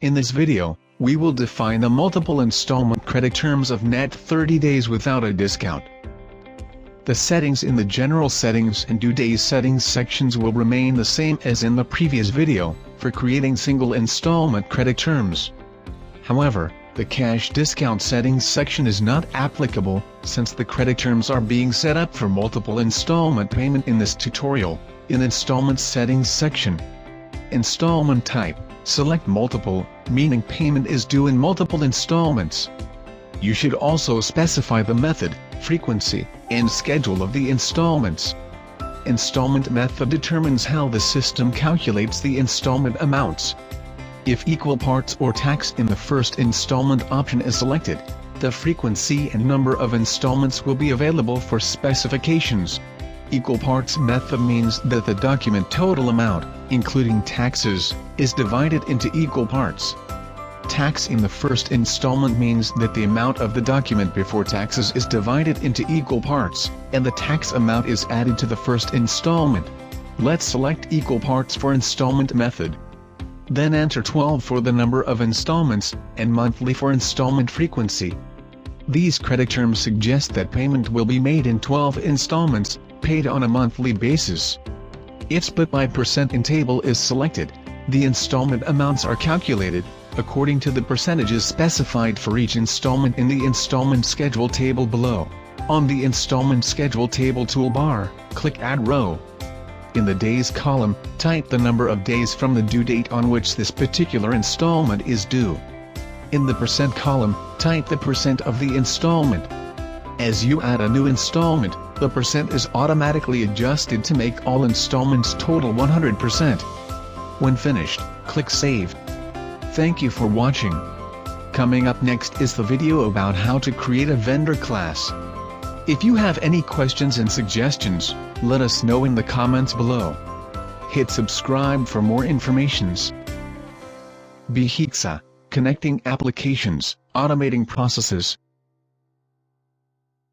In this video, we will define the multiple installment credit terms of net 30 days without a discount. The settings in the General Settings and Due Days Settings sections will remain the same as in the previous video, for creating single installment credit terms. However, the Cash Discount Settings section is not applicable, since the credit terms are being set up for multiple installment payment in this tutorial. In Installment Settings section, Installment Type, select Multiple, meaning payment is due in multiple installments. You should also specify the method, frequency, and schedule of the installments. Installment method determines how the system calculates the installment amounts. If equal parts or tax in the first installment option is selected, the frequency and number of installments will be available for specifications. Equal parts method means that the document total amount, including taxes, is divided into equal parts. Tax in the first installment means that the amount of the document before taxes is divided into equal parts, and the tax amount is added to the first installment. Let's select equal parts for installment method. Then enter 12 for the number of installments, and monthly for installment frequency. These credit terms suggest that payment will be made in 12 installments, paid on a monthly basis. If split by percent in table is selected, the installment amounts are calculated, according to the percentages specified for each installment in the installment schedule table below. On the installment schedule table toolbar, click Add Row. In the Days column, type the number of days from the due date on which this particular installment is due. In the percent column, type the percent of the installment. As you add a new installment, the percent is automatically adjusted to make all installments total 100%. When finished, click Save. Thank you for watching. Coming up next is the video about how to create a vendor class. If you have any questions and suggestions, let us know in the comments below. Hit subscribe for more informations. Bihixa, connecting applications, automating processes,